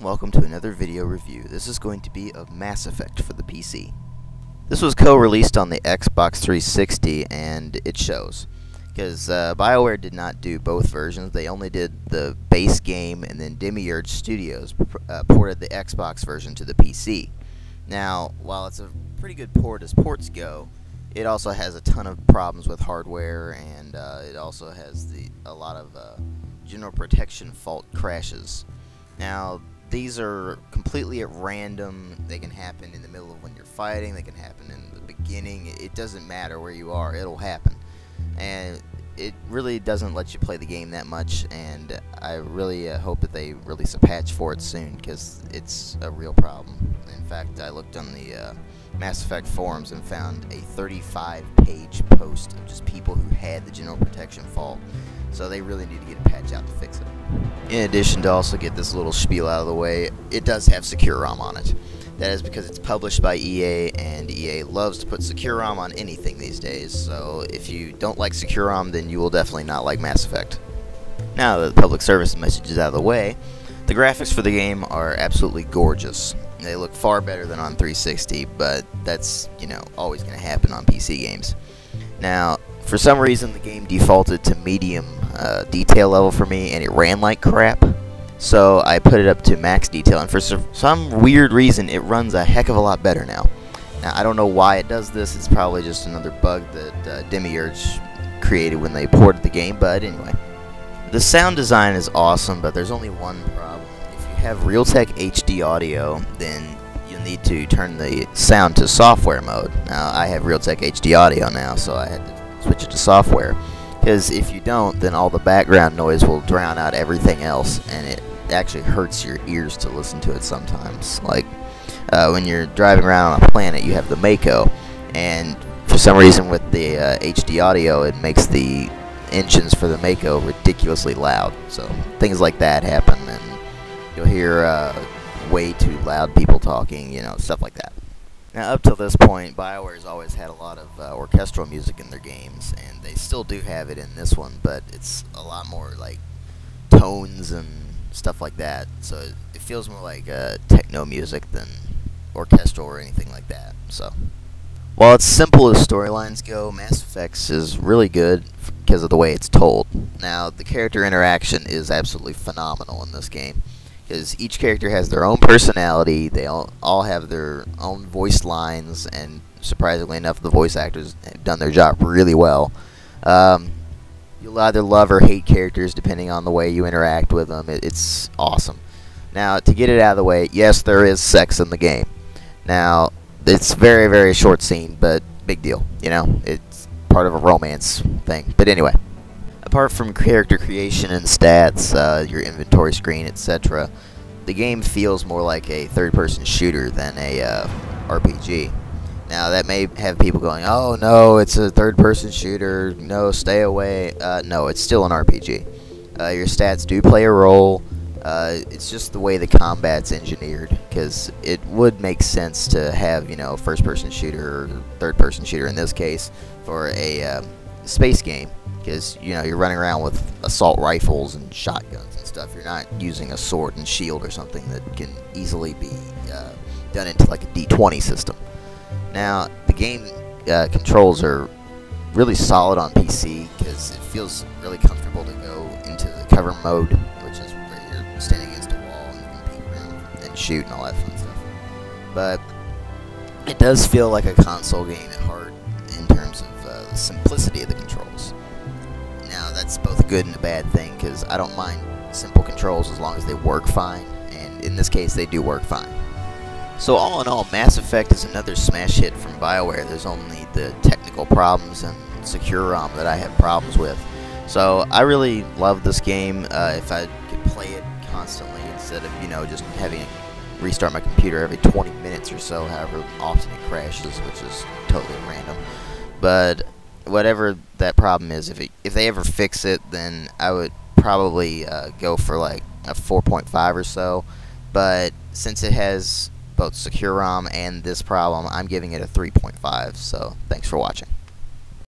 and welcome to another video review. This is going to be of Mass Effect for the PC. This was co-released on the Xbox 360 and it shows. Because BioWare did not do both versions, they only did the base game, and then Demiurge Studios ported the Xbox version to the PC. Now, while it's a pretty good port as ports go, it also has a ton of problems with hardware, and it also has a lot of general protection fault crashes. Now, these are completely at random. They can happen in the middle of when you're fighting, they can happen in the beginning. It doesn't matter where you are, it'll happen. And it really doesn't let you play the game that much, and I really hope that they release a patch for it soon, because it's a real problem. In fact, I looked on the Mass Effect forums and found a 35-page post of just people who had the general protection fault. So they really need to get a patch out to fix it. In addition, to also get this little spiel out of the way, it does have Secure ROM on it. That is because it's published by EA, and EA loves to put Secure ROM on anything these days. So if you don't like Secure ROM, then you will definitely not like Mass Effect. Now that the public service message is out of the way, the graphics for the game are absolutely gorgeous. They look far better than on 360, but that's, always going to happen on PC games. Now, for some reason, the game defaulted to medium detail level for me, and it ran like crap. So I put it up to max detail, and for some weird reason, it runs a heck of a lot better now. Now, I don't know why it does this. It's probably just another bug that Demiurge created when they ported the game, but anyway. The sound design is awesome, but there's only one problem. If you have Realtek HD audio, then you'll need to turn the sound to software mode. Now, I have Realtek HD audio now, so I had to switch it to software. Because if you don't, then all the background noise will drown out everything else, and it actually hurts your ears to listen to it sometimes. Like when you're driving around on a planet, you have the Mako, and for some reason with the HD audio, it makes the engines for the Mako ridiculously loud. So things like that happen, and you'll hear way too loud people talking, stuff like that. Now, up till this point, BioWare has always had a lot of orchestral music in their games, and they still do have it in this one, but it's a lot more like tones and stuff like that, so it feels more like techno music than orchestral or anything like that. So, while it's simple as storylines go, Mass Effect is really good because of the way it's told. Now, the character interaction is absolutely phenomenal in this game, because each character has their own personality, they all have their own voice lines, and surprisingly enough, the voice actors have done their job really well. You'll either love or hate characters depending on the way you interact with them. It's awesome. Now, to get it out of the way, yes, there is sex in the game. Now, it's very, very short scene, but big deal. It's part of a romance thing. But anyway, apart from character creation and stats, your inventory screen, etc., the game feels more like a third-person shooter than a RPG. Now, that may have people going, oh no, it's a third-person shooter, no, stay away. No, it's still an RPG. Your stats do play a role. It's just the way the combat's engineered, because it would make sense to have, first-person shooter or third-person shooter in this case for a space game, because, you're running around with assault rifles and shotguns and stuff. You're not using a sword and shield or something that can easily be done into like a D20 system. Now, the game controls are really solid on PC, because it feels really comfortable to go into the cover mode, which is where you're standing against a wall and you can peek around and shoot and all that fun stuff. But it does feel like a console game at heart in terms of the simplicity of the controls. Now, that's both a good and a bad thing, because I don't mind simple controls as long as they work fine, and in this case, they do work fine. So all in all, Mass Effect is another smash hit from BioWare. There's only the technical problems and Secure ROM that I have problems with. So I really love this game. If I could play it constantly instead of, just having to restart my computer every 20 minutes or so, however often it crashes, which is totally random. But whatever that problem is, if they ever fix it, then I would probably go for like a 4.5 or so. But since it has both Secure ROM and this problem, I'm giving it a 3.5, so thanks for watching.